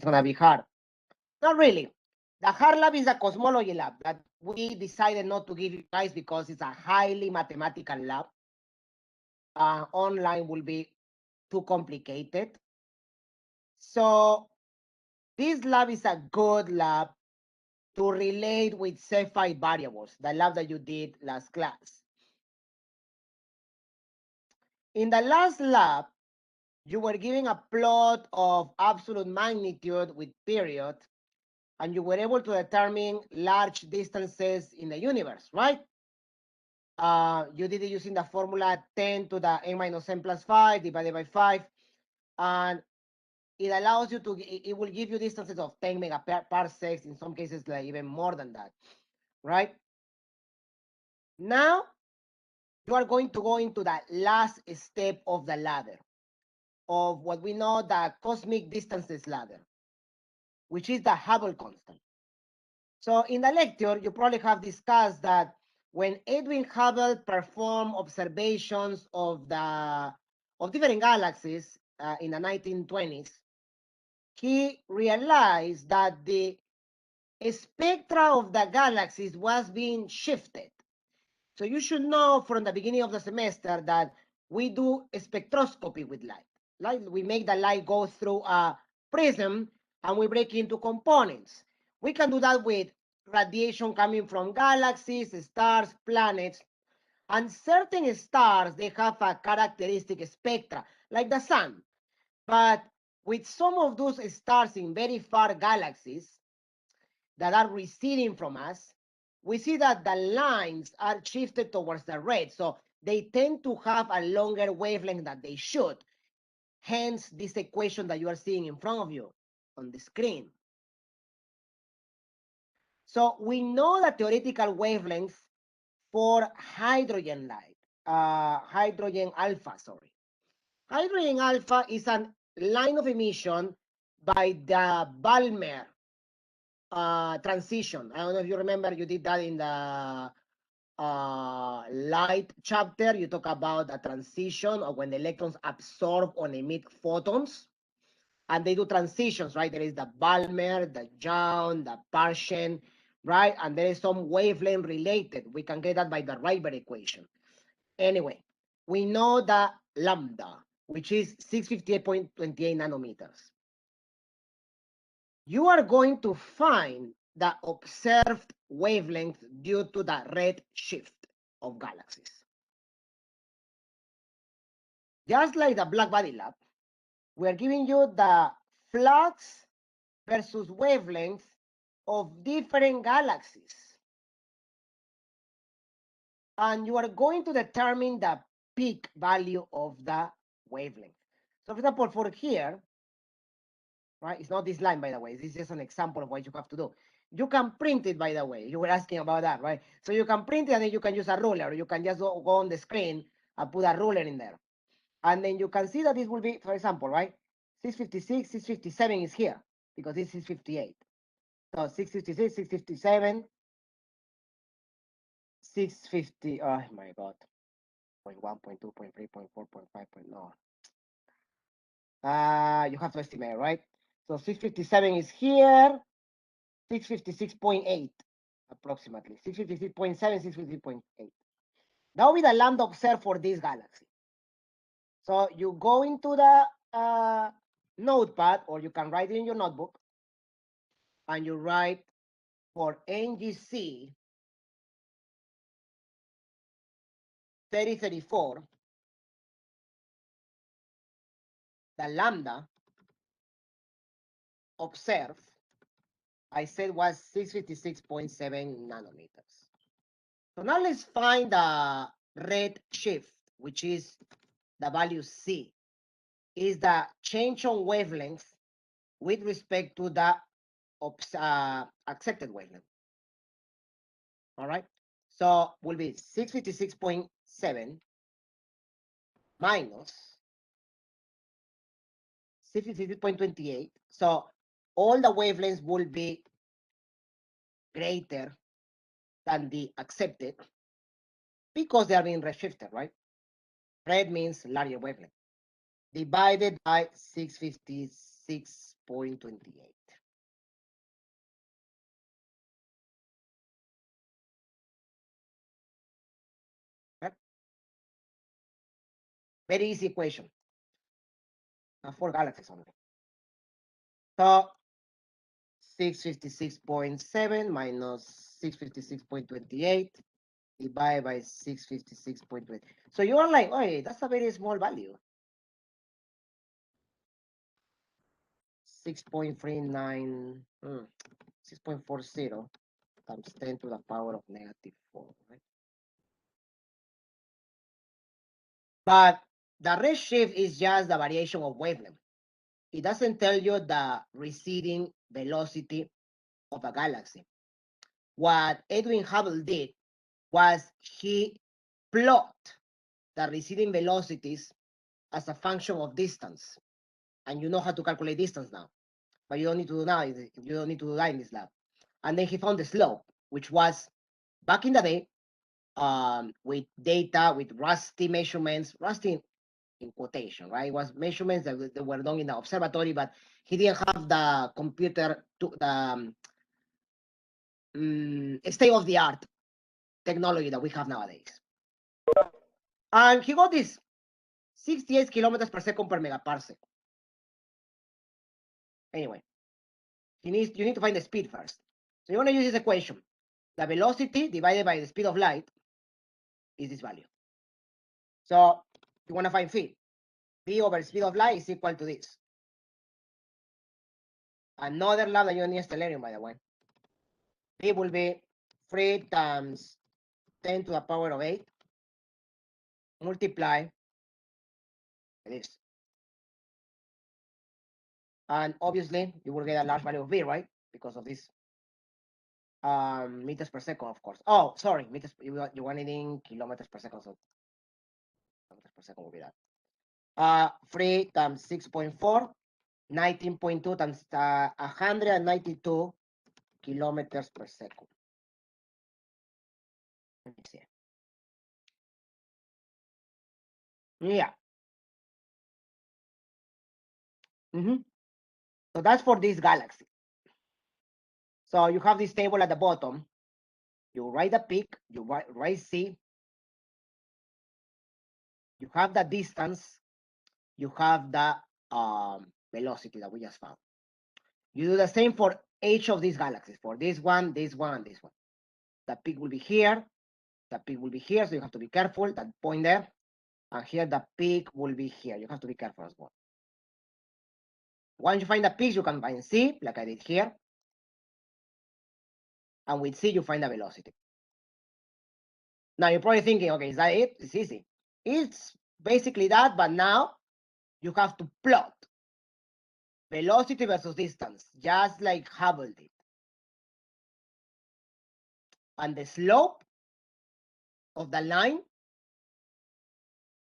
gonna be hard. Not really. The hard lab is a cosmology lab that we decided not to give you guys because it's a highly mathematical lab. Online will be too complicated. So this lab is a good lab to relate with Cepheid variables, the lab that you did last class. In the last lab, you were given a plot of absolute magnitude with period, and you were able to determine large distances in the universe, right? You did it using the formula 10 to the n minus n plus 5 divided by 5, and it allows you to, it will give you distances of 10 megaparsecs, in some cases like even more than that, right? Now, you are going to go into the last step of the ladder, of what we know the cosmic distances ladder, which is the Hubble constant. So in the lecture, you probably have discussed that when Edwin Hubble performed observations of different galaxies in the 1920s, he realized that the spectra of the galaxies was being shifted. So you should know from the beginning of the semester that we do spectroscopy with light. Light, we make the light go through a prism and we break into components. We can do that with radiation coming from galaxies, stars, planets, and certain stars, they have a characteristic spectra, like the sun. But with some of those stars in very far galaxies that are receding from us, we see that the lines are shifted towards the red. So they tend to have a longer wavelength than they should. Hence, this equation that you are seeing in front of you on the screen. So we know the theoretical wavelength for hydrogen light, hydrogen alpha, sorry. Hydrogen alpha is a line of emission by the Balmer transition. I don't know if you remember, you did that in the light chapter. You talk about the transition of when the electrons absorb or emit photons, and they do transitions, right? There is the Balmer, the Young, the Parshen, right? And there is some wavelength related. We can get that by the Rydberg equation. Anyway, we know the lambda, which is 658.28 nanometers. You are going to find the observed wavelength due to the red shift of galaxies. Just like the black body lab, we are giving you the flux versus wavelength of different galaxies. And you are going to determine the peak value of the wavelength. So for example, for here, right, it's not this line, by the way, this is just an example of what you have to do. You can print it, by the way. You were asking about that, right? So you can print it and then you can use a ruler. You can just go on the screen and put a ruler in there. And then you can see that this will be, for example, right? 656, 657 is here because this is 58. So 656, 657, 650, oh my God. 0.1, 0.2, 0.3, 0.4, 0.5, no. You have to estimate, right? So 657 is here, 656.8 approximately, 656.7, 656.8. That will be the lambda observed for this galaxy. So you go into the notepad, or you can write it in your notebook, and you write for NGC 3034, the lambda observed, I said, was 656.7 nanometers. So now let's find the red shift, which is the value C, is the change on wavelength with respect to the accepted wavelength. All right, so will be 656.7 minus 656.28. So all the wavelengths will be greater than the accepted because they are being redshifted, right? Red means larger wavelength. divided by 656.28. Okay? Very easy equation. 4 galaxies only. So 656.7 minus 656.28 divided by 656.20. So you are like, oh, that's a very small value. 6.39, 6.40 times 10 to the power of -4, right? But the redshift is just the variation of wavelength. It doesn't tell you the receding velocity of a galaxy. What Edwin Hubble did was he plot the receding velocities as a function of distance. And you know how to calculate distance now. But you don't need to do now. You don't need to do that in this lab. And then he found the slope, which was back in the day with data, with rusty measurements, rusty in quotation, right? It was measurements that were done in the observatory, but he didn't have the computer to the state of the art technology that we have nowadays. And he got this 68 kilometers per second per megaparsec. Anyway, you need to find the speed first. So you want to use this equation. The velocity divided by the speed of light is this value. So you want to find phi. V over speed of light is equal to this. Another lambda you need stellarium, by the way. V will be 3 times 10 to the power of 8 multiply this. And obviously, you will get a large value of V, right? Because of this meters per second, of course. Oh, sorry, meters. You want it in kilometers per second, so kilometers per second will be that. 3 times 6.4, 19.2 times 192 kilometers per second. Let me see. Yeah. So that's for this galaxy. So you have this table at the bottom. You write the peak, you write C. You have the distance. You have the velocity that we just found. You do the same for each of these galaxies. For this one, this one, and this one. The peak will be here. The peak will be here, so you have to be careful. That point there. And here, the peak will be here. You have to be careful as well. Once you find the peaks, you can find C, like I did here. And with C, you find the velocity. Now, you're probably thinking, okay, is that it? It's easy. It's basically that, but now you have to plot velocity versus distance, just like Hubble did. And the slope of the line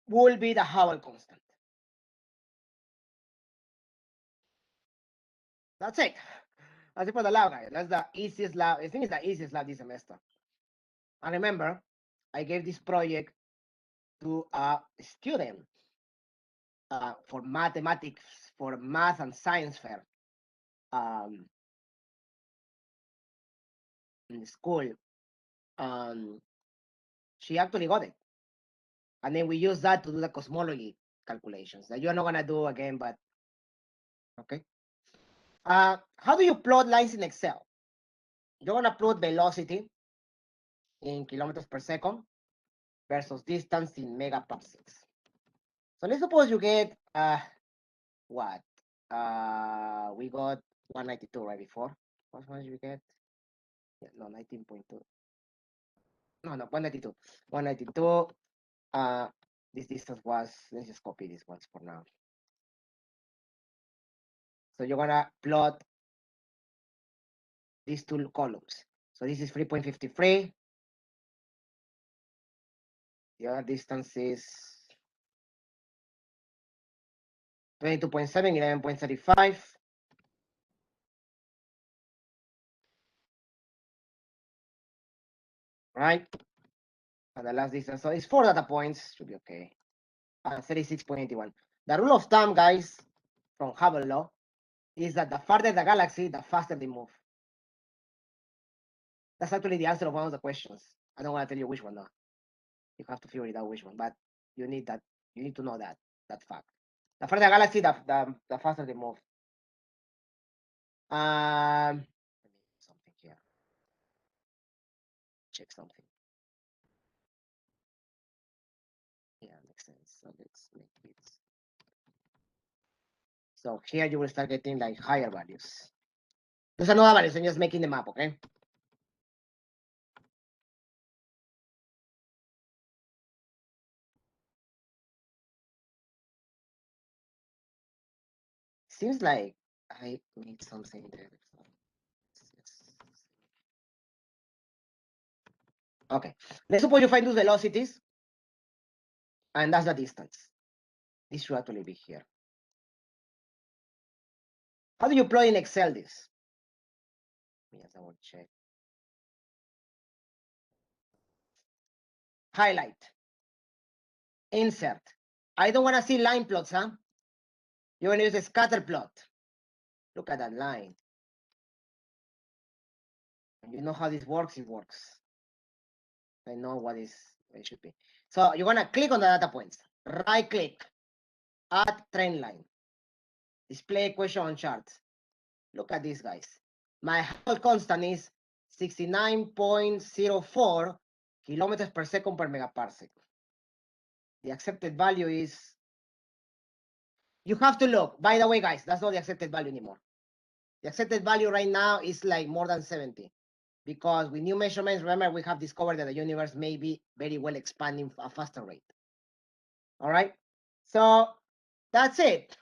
will be the Hubble constant. That's it. That's it for the lab, guys. That's the easiest lab. I think it's the easiest lab this semester. And remember, I gave this project to a student for mathematics, for math and science fair in the school. She actually got it. And then we use that to do the cosmology calculations that you're not going to do again, but okay. How do you plot lines in Excel? You're going to plot velocity in kilometers per second versus distance in megaparsecs. So let's suppose you get what? We got 192 right before. What much did we get? Yeah, no, 19.2. No, 192. 192. This distance was, let's just copy this ones for now. So you're gonna plot these two columns. So this is 3.53. The other distance is 22.7, 11.35. Right? And the last distance, so it's 4 data points, should be okay. 36.81. The rule of thumb, guys, from Hubble law, is that the farther the galaxy, the faster they move. That's actually the answer of one of the questions. I don't want to tell you which one now. You have to figure it out which one, but you need that. You need to know that fact. The farther the galaxy, the faster they move. Let me something here. Check something. Yeah, makes sense. So let's make it. So here you will start getting like higher values. There's another values, I'm just making them up, okay? Seems like I made something there. Okay, let's suppose you find those velocities, and that's the distance. This should actually be here. How do you plot in Excel this? Let me just double check. Highlight. Insert. I don't want to see line plots, huh? You want to use a scatter plot. Look at that line. And you know how this works, it works. I know what it should be. So you're gonna click on the data points. Right click. Add trend line. Display equation on chart. Look at this, guys. My Hubble constant is 69.04 kilometers per second per megaparsec. The accepted value is, you have to look. By the way, guys, that's not the accepted value anymore. The accepted value right now is like more than 70. Because with new measurements, remember, we have discovered that the universe may be very well expanding at a faster rate. All right. So that's it.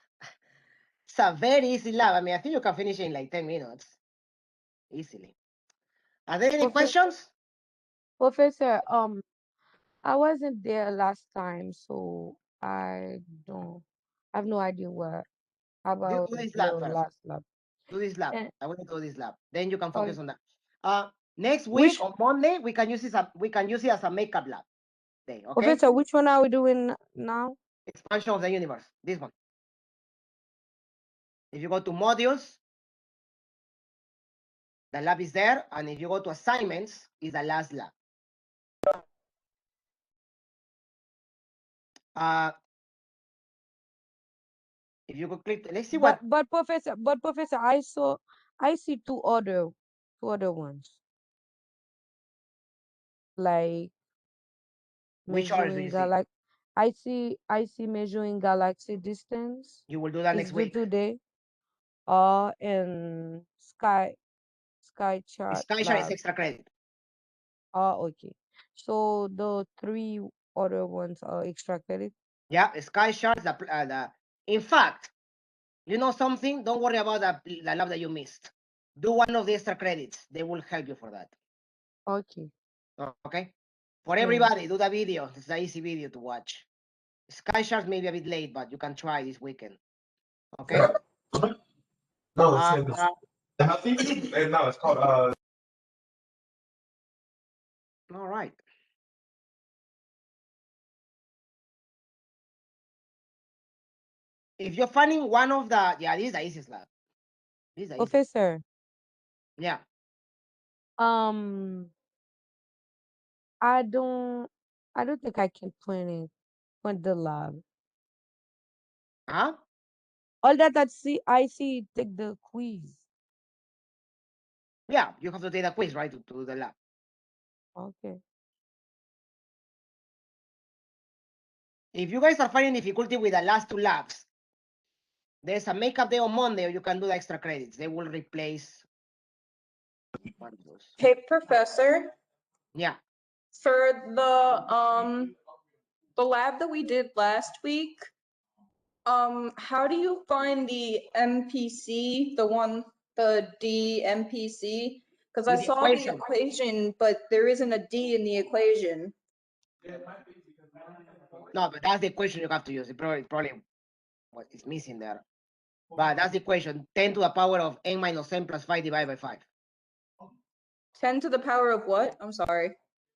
It's a very easy lab. I mean, I think you can finish it in like 10 minutes. Easily. Are there any questions? Professor, I wasn't there last time, so I have no idea what Do about this the lab first. last lab. Do this lab. And I want to do this lab. Then you can oh, focus on that. Next week which on Monday, we can use it as a makeup lab day. Okay. professor, which one are we doing now? Expansion of the universe. This one. If you go to modules, the lab is there, and if you go to assignments, is the last lab. If you go click, let's see what. But professor, I see two other ones like Which hours do measuring you see? I see measuring galaxy distance You will do that is next due week. today. And sky chart Sky share is lab. extra credit. Okay. So the three other ones are extra credit. Yeah, Sky Shark. In fact, you know something? Don't worry about the lab that you missed. Do one of the extra credits. They will help you for that. Okay. Okay? For Yeah. everybody, do the video. It's an easy video to watch. Sky Sharks may be a bit late, but you can try this weekend. Okay? No, Uh, the healthy. And no, it's called all right. If you're finding one of the, yeah, this is the easiest lab. This is the easiest. Professor, Yeah. um, I don't I don't think I can print the lab. Huh? All that I see take the quiz. Yeah, you have to take a quiz, right, to do the lab. Okay. If you guys are finding difficulty with the last two labs, there's a makeup day on Monday, or you can do the extra credits. They will replace one of those. Hey, Professor, Yeah. for the lab that we did last week, how do you find the MPC, the D MPC? Because I With the saw the equation. equation, but there isn't a D in the equation. No, but that's the equation you have to use. It probably what is missing there. But that's the equation. 10 to the power of n minus n plus 5 divided by 5. 10 to the power of what? I'm sorry.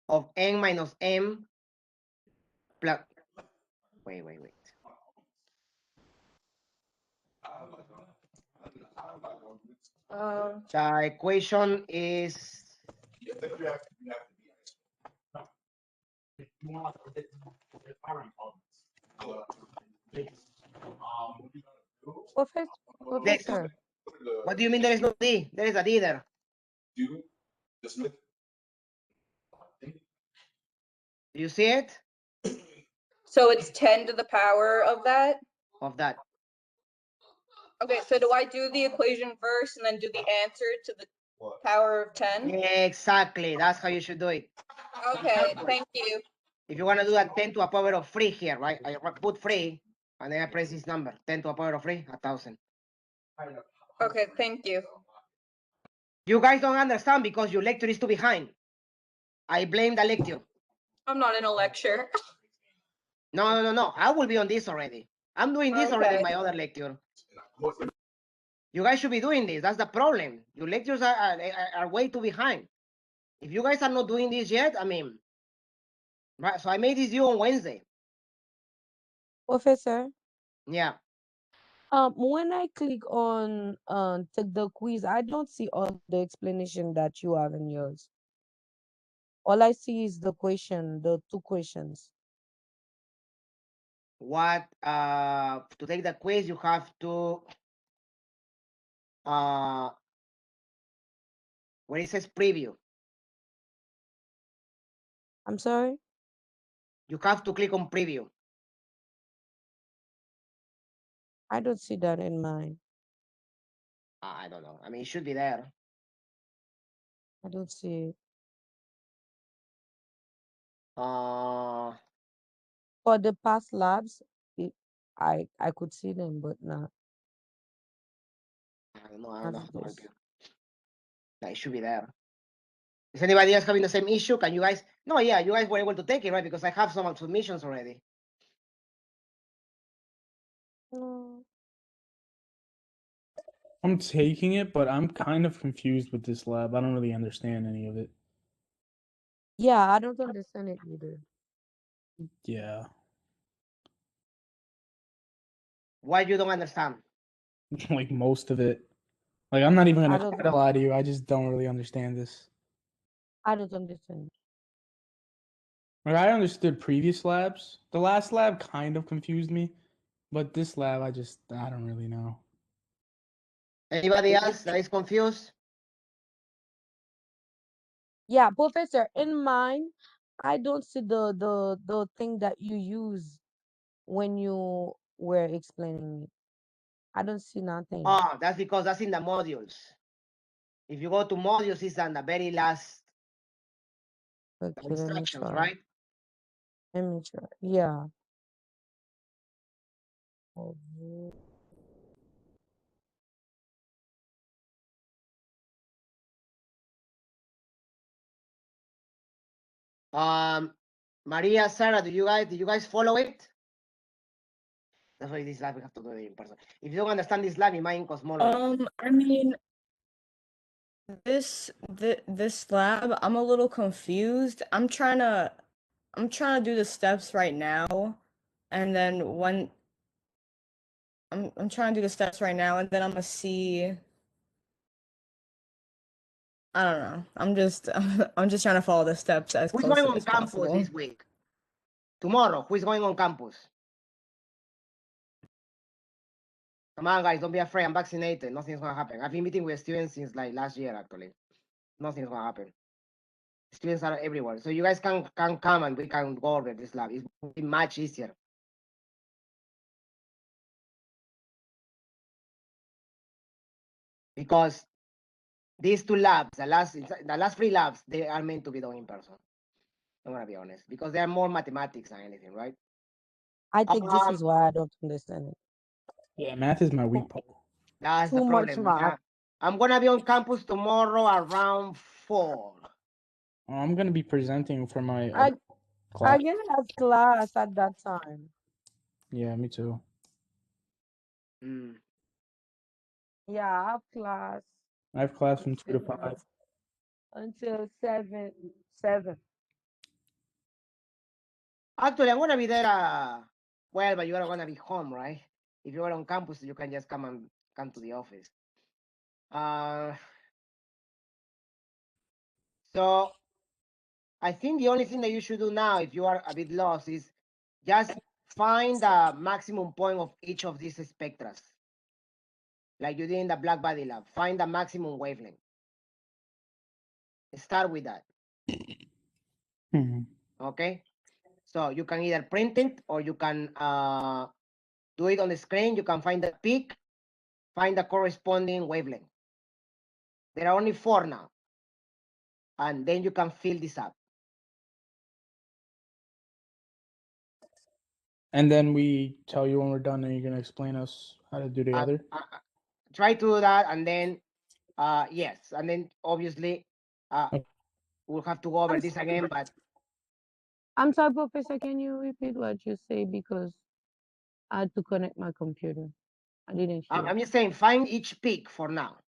Of n minus m plus. Wait. The equation is Yeah, then we have to be. No. You want to powering elements. What you gotta do? Professor, this. Professor, What do you mean there is no D? There is a D there. Do this with. Do you see it? So it's 10 to the power of that? Of that. Okay, so do I do the equation first and then do the answer to the power of 10? Exactly. That's how you should do it. Okay, thank you. If you want to do that 10 to a power of 3 here, right? I put 3 and then I press this number. 10 to a power of 3, 1,000. Okay, thank you. You guys don't understand because your lecture is too behind. I blame the lecture. I'm not in a lecture. No. I will be on this already. I'm doing this already in Okay. my other lecture. You guys should be doing this. That's the problem. Your lectures are way too behind. If you guys are not doing this yet, I mean, right? So I made this due on Wednesday. Professor. Yeah. When I click on take the quiz, I don't see all the explanation that you have in yours. All I see is the question, the two questions. What to take the quiz, you have to where it says preview, I'm sorry, you have to click on preview. I don't see that in mine. I don't know. I mean, it should be there. I don't see it. Uh, For the past labs, it, I could see them, but not I don't know. I don't not know for how to help this. you. Like, it should be there. Is anybody else having the same issue? Can you guys? No, yeah, you guys were able to take it, right? Because I have some submissions already. No. I'm taking it, but I'm kind of confused with this lab. I don't really understand any of it. Yeah, I don't understand it either. Yeah. Why you don't understand? Like most of it. Like I'm not even I gonna don't try to lie to you. I just don't really understand this. I don't understand. Like I understood previous labs. The last lab kind of confused me, but this lab I don't really know. Anybody else that is confused? Yeah, Professor, in mine, I don't see the thing that you use when you were explaining it. I don't see nothing. Oh, that's because that's in the modules. If you go to modules, it's on the very last Okay, let me instructions, try. right? Let me try. Yeah. Oh, Maria, Sarah, did you guys follow it? That's why this lab we have to do it in person. If you don't understand this lab, you might in cosmology. I mean, this lab, I'm a little confused. I'm trying to do the steps right now, and then when I'm trying to do the steps right now, and then I'm gonna see. I don't know. I'm just trying to follow the steps as Who's going closely on as campus possible. this week? Tomorrow, who is going on campus? Come on, guys, don't be afraid. I'm vaccinated. Nothing's gonna happen. I've been meeting with students since like last year, actually. Nothing's gonna happen. Students are everywhere, so you guys can come and we can go over this lab. It's much easier. Because these two labs, the last three labs, they are meant to be done in person. I'm gonna be honest, because they are more mathematics than anything, right? I think this Um, is why I don't understand it. Yeah, math is my weak point. that's the Too much problem. math. I'm gonna be on campus tomorrow around 4. I'm gonna be presenting for my I class. I can have class at that time. Yeah, me too. Mm. Yeah, I have class I have class from 2 to until 5. until 7. Actually, I'm gonna be there. Well, but you are gonna be home, right? If you are on campus, you can just come to the office. So I think the only thing that you should do now, if you are a bit lost, is just find the maximum point of each of these spectra, like you did in the black body lab. Find the maximum wavelength. Start with that. Mhm. Okay. So you can either print it or you can do it on the screen. You can find the peak, find the corresponding wavelength. There are only 4 now. And then you can fill this up. And then we tell you when we're done, and you're gonna explain us how to do the other. Try to do that, and then yes, and then obviously Okay. we'll have to go over this again. But I'm sorry, Professor, can you repeat what you say? Because I had to connect my computer. I didn't hear. I'm just saying, find each peak for now.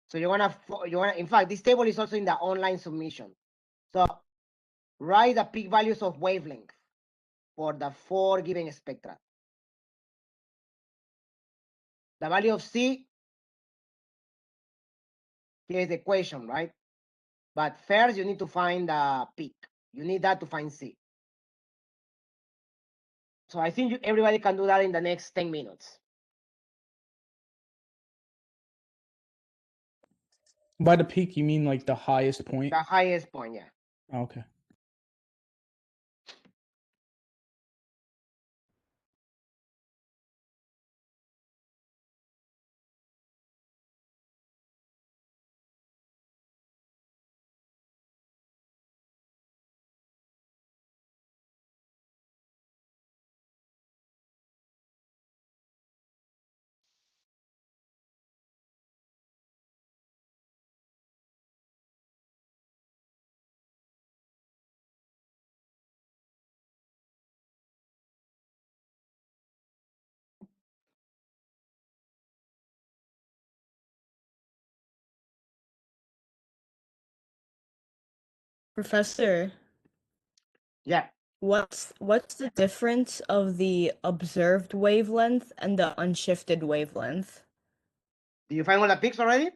So you wanna, in fact, this table is also in the online submission. So write the peak values of wavelength for the 4 given spectra. The value of C, here's the equation, right? But first you need to find the peak. You need that to find C. So I think everybody can do that in the next 10 minutes. By the peak, you mean like the highest point? The highest point, yeah. Okay. Professor, Yeah. what's the difference of the observed wavelength and the unshifted wavelength? Do you find all the peaks already?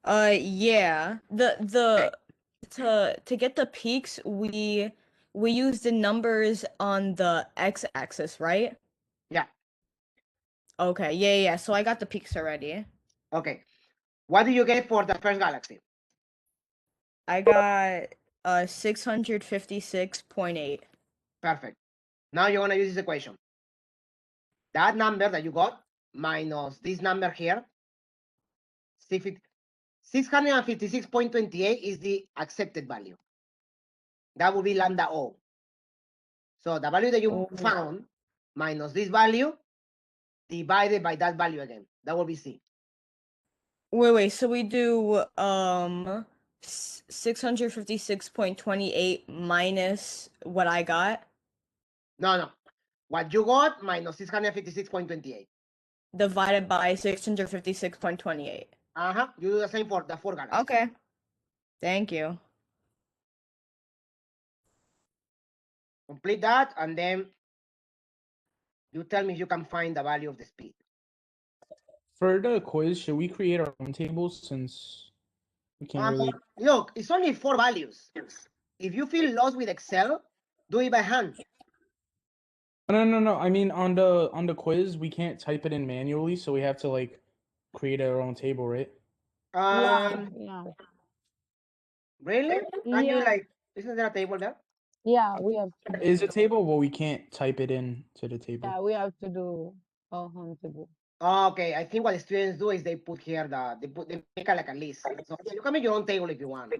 Yeah. To get the peaks, we use the numbers on the x-axis, right? Yeah. Okay. Yeah. So I got the peaks already. Okay. What do you get for the first galaxy? I got 656.8. Perfect. Now you're gonna use this equation. That number that you got minus this number here, 656.28 is the accepted value. That will be lambda O. So the value that you Oh. found minus this value divided by that value again. That will be C. Wait. So we do 656.28 minus what I got No. What you got minus 656.28. divided by 656.28. You do the same for the 4 galaxies. Okay. Thank you. Complete that, and then you tell me if you can find the value of the speed. For the quiz, should we create our own tables since we can't really? Look, it's only 4 values. If you feel lost with Excel, do it by hand. No. I mean, on the quiz, we can't type it in manually, so we have to like create our own table, right? Yeah. Really? Can you Yeah. like? Isn't there a table there? Yeah, we have to. Is a table, but we can't type it in to the table. Yeah, we have to do our home table. Okay, I think what the students do is they put here they make like a list. So you can make your own table if you want.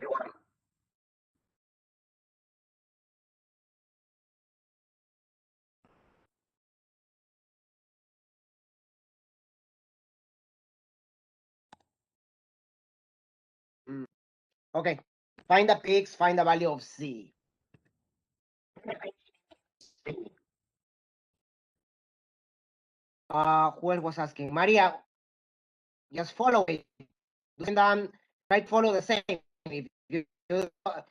Okay, find the peaks, find the value of C. Who else was asking? Maria, just follow it. Try to follow the same. If you like,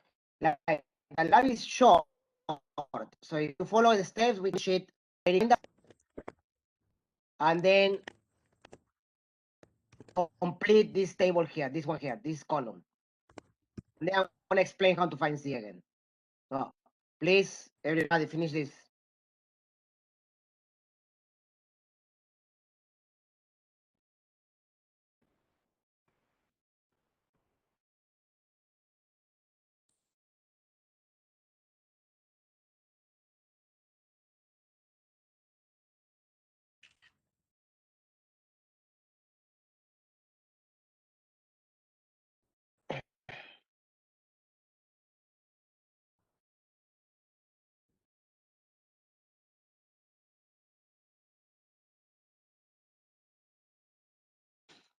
the lab is short, so if you follow the steps, we should and then complete this table here, this one here, this column. And then I'm gonna explain how to find Z again. So please, everybody, finish this.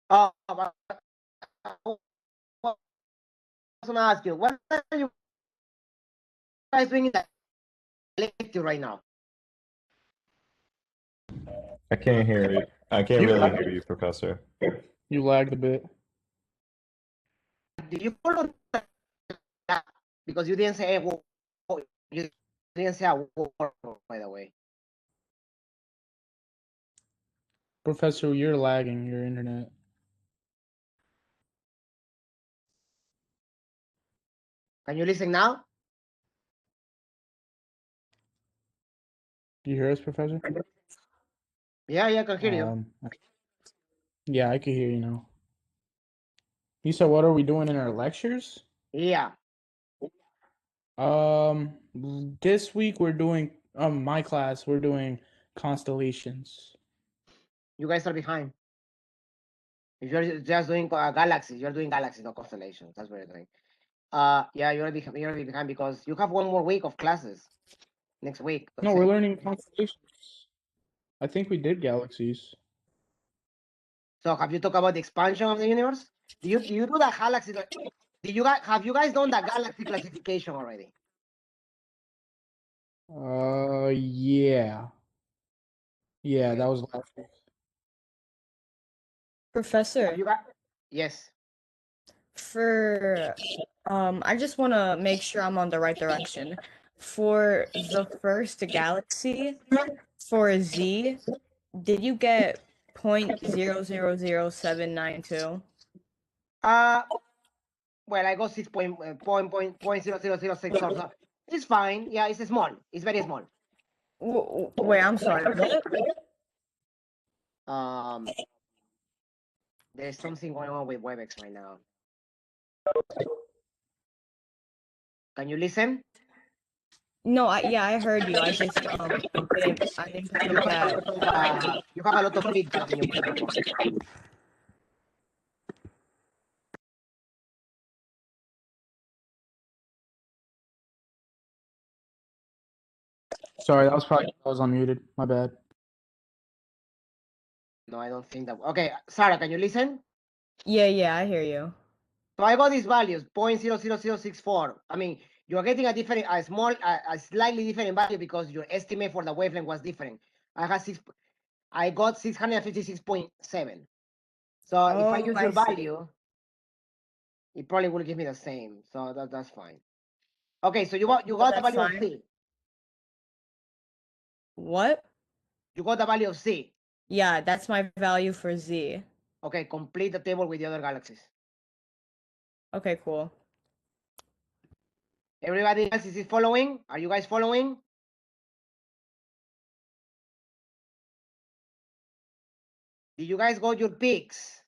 Oh, I was gonna ask you, what are you guys doing in the lecture right now? I can't hear it. I can't really hear you, Professor. You lagged a bit. Did you follow that? Because you didn't say a word. You didn't say a word, by the way. Professor, you're lagging your internet. Can you listen now? You hear us, Professor? Yeah, I can hear you. Yeah, I can hear you now. You said, what are we doing in our lectures? Yeah. This week we're doing my class. We're doing constellations. You guys are behind. If you're just doing galaxies, you're doing galaxies, not constellations. That's what you're doing. Yeah, you're already behind because you have one more week of classes next week. No, we're learning constellations. I think we did galaxies. So have you talked about the expansion of the universe? Do you do the galaxy? Have you guys done the galaxy classification already? Yeah. Yeah, Okay. that was last week. Professor, Have you got? Yes. for I just want to make sure I'm on the right direction. For the first galaxy, for Z, did you get 0.000792? Well, I got 6.00006 or so. It's fine. Yeah, it's small. It's very small. Wait, I'm sorry. What? There's something going on with WebEx right now. Can you listen? No, I heard you. I just I didn't think that. You have a lot of feedback in your microphone. Sorry, that was probably I was unmuted. My bad. No, I don't think that. Okay, Sarah, can you listen? Yeah, I hear you. So I got these values, 0.00064. I mean, you're getting a slightly different value because your estimate for the wavelength was different. I got 656.7. So if I Oh, use I your see. value, it probably will give me the same. So that's fine. Okay, so you got the That's value of fine. C. What? You got the value of C. Yeah, that's my value for Z. Okay, complete the table with the other galaxies. Okay, cool. Everybody else is following? Are you guys following? Did you guys got your picks?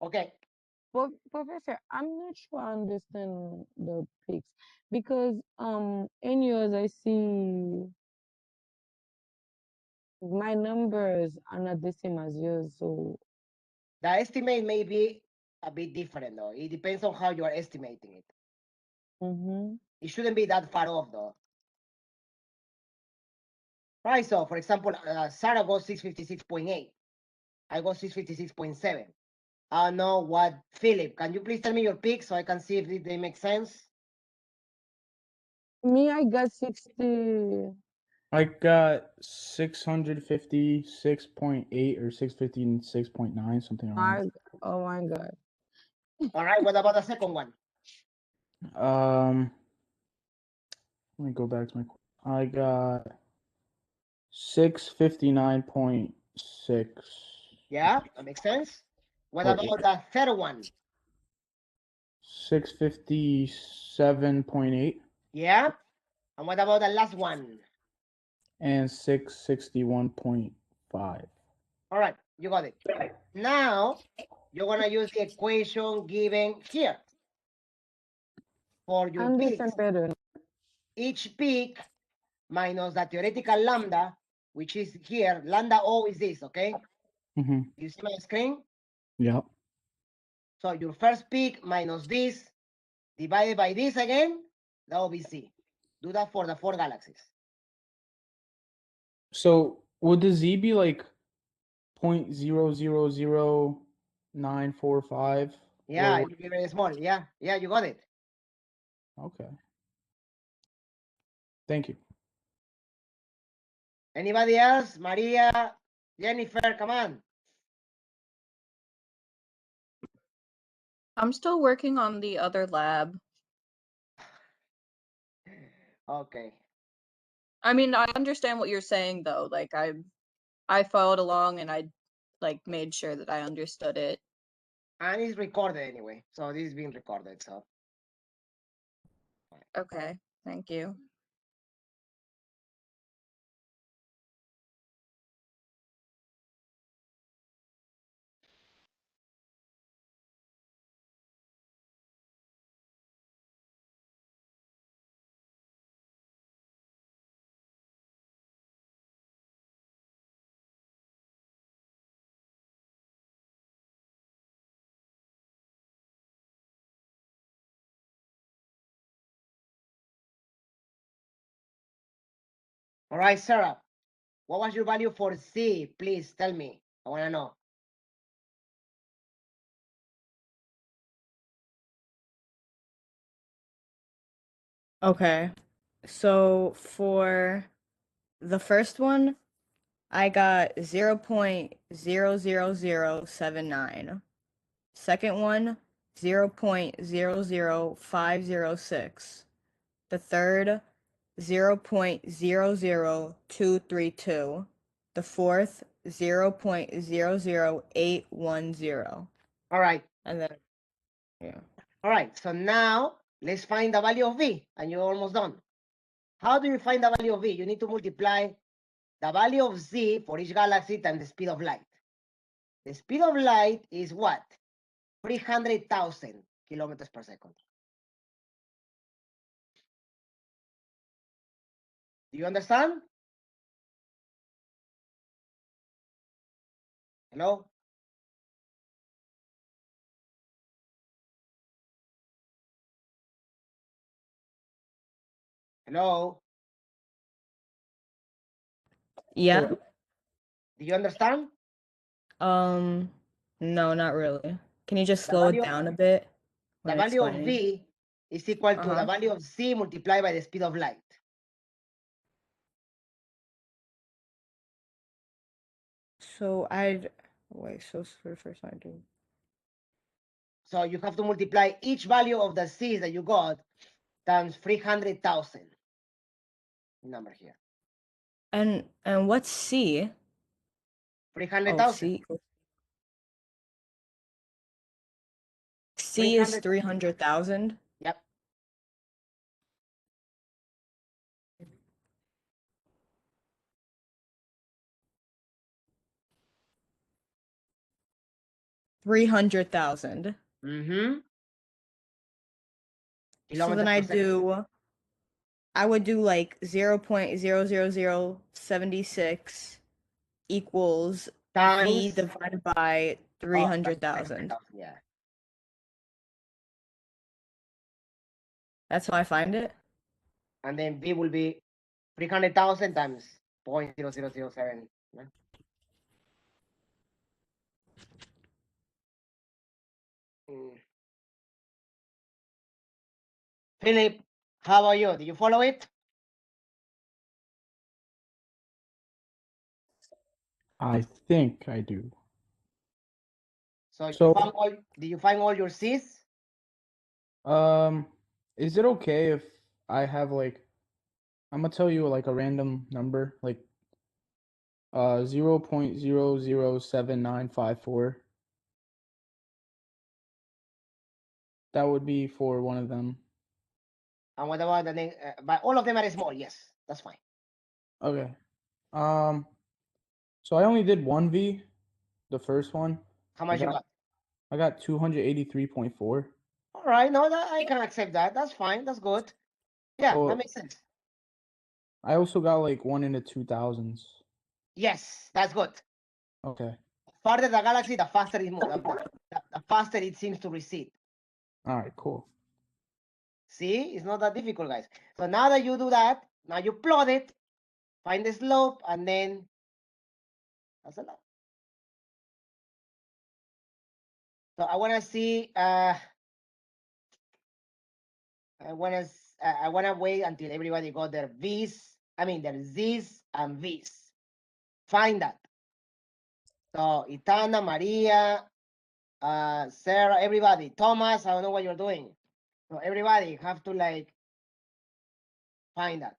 Okay. Professor, I'm not sure I understand the pics because in yours I see my numbers are not the same as yours, so The estimate may be a bit different though. It depends on how you are estimating it. It shouldn't be that far off though. Right, so for example, Sarah got 656.8. I got 656.7. I don't know what, Philip, can you please tell me your picks so I can see if they make sense? me I got 60. I got 656.8 or 656.9, something around. Oh my God. All right, what about the second one? Let me go back to my. I got 659.6. Yeah, that makes sense. What Or about the third one? 657.8 Yeah. And what about the last one? and 661.5. All right, you got it. Now you're gonna use the equation given here for your Understand peaks. better. Each peak minus the theoretical lambda, which is here. Lambda O is this, okay? Mm-hmm. You see my screen? Yep. So your first peak minus this divided by this again, that will be C. Do that for the 4 galaxies. So would the Z be like 0.000945? Yeah, Or it will be very small. Yeah, you got it. okay. Thank you. Anybody else? Maria, Jennifer, come on. I'm still working on the other lab. Okay. I mean, I understand what you're saying though. Like I followed along and I like made sure that I understood it. And it's recorded anyway. So this is being recorded. So Okay, thank you. all right, Sarah. What was your value for C? Please tell me. I want to know. Okay. So for the first one, I got 0.00079. Second one, 0.00506. The third, 0.00232. The fourth, 0.00810. All right. And then, yeah. All right. So now let's find the value of V. And you're almost done. How do you find the value of V? You need to multiply the value of Z for each galaxy times the speed of light. The speed of light is what? 300,000 kilometers per second. Do you understand? Hello? Hello? Yeah. Do you understand? No, not really. Can you just The slow it value, down a bit the when value of explaining? V is equal to the Uh-huh. value of Z multiplied by the speed of light. So I'd wait, so for the first I do. So you have to multiply each value of the C's that you got times 300,000. Number here. And what's C? Oh, 300,000. C. C is 300. 300,000. Yep. $300,000. Mm-hmm. So then Kilometers per second. I would do like 0.00076 equals V Times divided by the 300,000. 300,000. Yeah. That's how I find it. And then V will be 300,000 times 0.0007. Yeah. Philip, how about you? Do you follow it? I think I do. So, So, did you find all your C's? is it okay if I have like, I'm gonna tell you like a random number, like 0.007954. That would be for one of them. And what about the next? But all of them are small. Yes, that's fine. Okay. So I only did one V, the first one. How much you got? I got 283.4. All right, no, that I can accept that. That's fine. That's good. Yeah, So that makes sense. I also got like one in the 2000s. Yes, that's good. Okay. Farther the galaxy, the faster it moves. The faster it seems to recede. All right, cool. See, it's not that difficult, guys. So now that you do that, now you plot it, find the slope, and then that's a lot. So I want to see. I want to wait until everybody got their V's. I mean their Z's and V's. Find that. So Itana, Maria, Sarah, everybody. Thomas, I don't know what you're doing. So everybody have to like find that.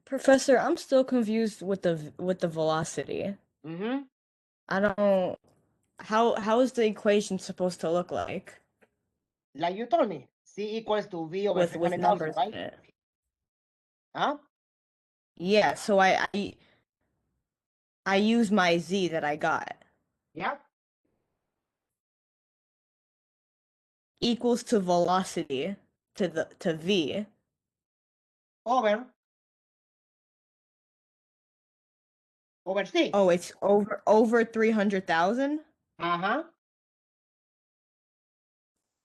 Professor, I'm still confused with the velocity. Mm-hmm. I don't. How is the equation supposed to look like Like you told me, C equals to V over with 300,000, numbers right? in it? Huh? Yeah. So I use my z that I got Yeah. equals to velocity to v. Over C. Oh, it's over 300,000. Uh-huh.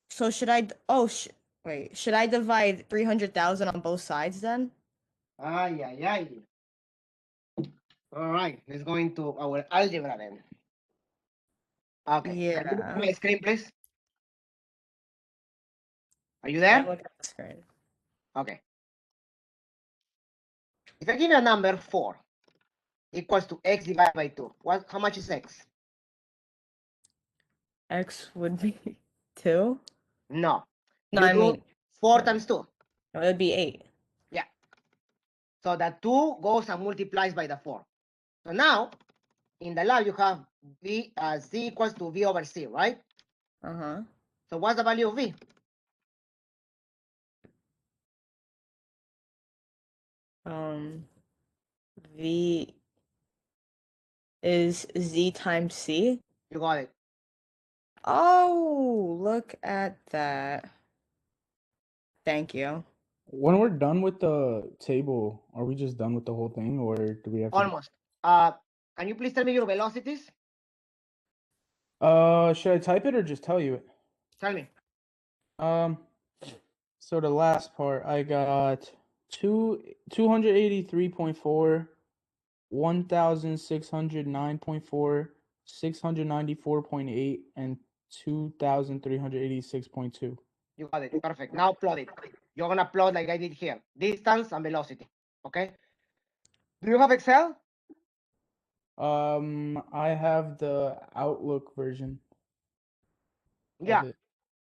So should I? Wait. Should I divide 300,000 on both sides then? Ay, ay, ay. All right, let's go into our algebra then. Okay. Can you look at Yeah. my screen, please? Are you Yeah. there? Look at the screen. Okay. If I give you a number 4 equals to x divided by 2, how much is x? X would be 2. No. No, You I do mean 4 no. times 2. No, it would be 8. Yeah. So that 2 goes and multiplies by the 4. So now, in the lab, you have z equals to v over c, right? Uh-huh. So what's the value of v? V is z times c. You got it. Oh, look at that. Thank you. When we're done with the table, are we just done with the whole thing, or do we have to? Almost. Can you please tell me your velocities? Should I type it or just tell you it? Tell me. So the last part, I got 283.4, 1,609.4, 694.8, and 2,386.2. You got it. Perfect. Now plot it. You're gonna plot like I did here. Distance and velocity. Okay. Do you have Excel? I have the Outlook version Yeah. of it.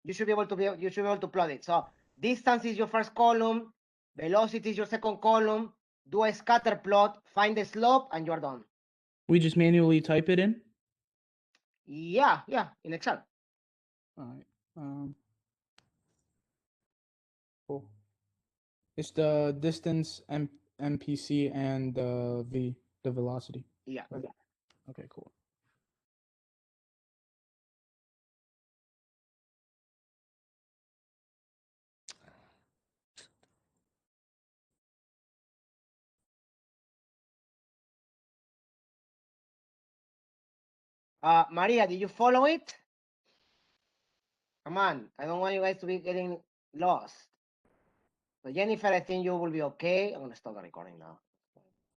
You should be able to plot it. So distance is your first column, velocity is your second column. Do a scatter plot, find the slope, and you're done. We just manually type it in. Yeah, in Excel. All right. Cool. It's the distance MPC and the velocity. Yeah. Okay, cool. Maria, did you follow it? Come on, I don't want you guys to be getting lost. So Jennifer, I think you will be okay. I'm gonna stop the recording now.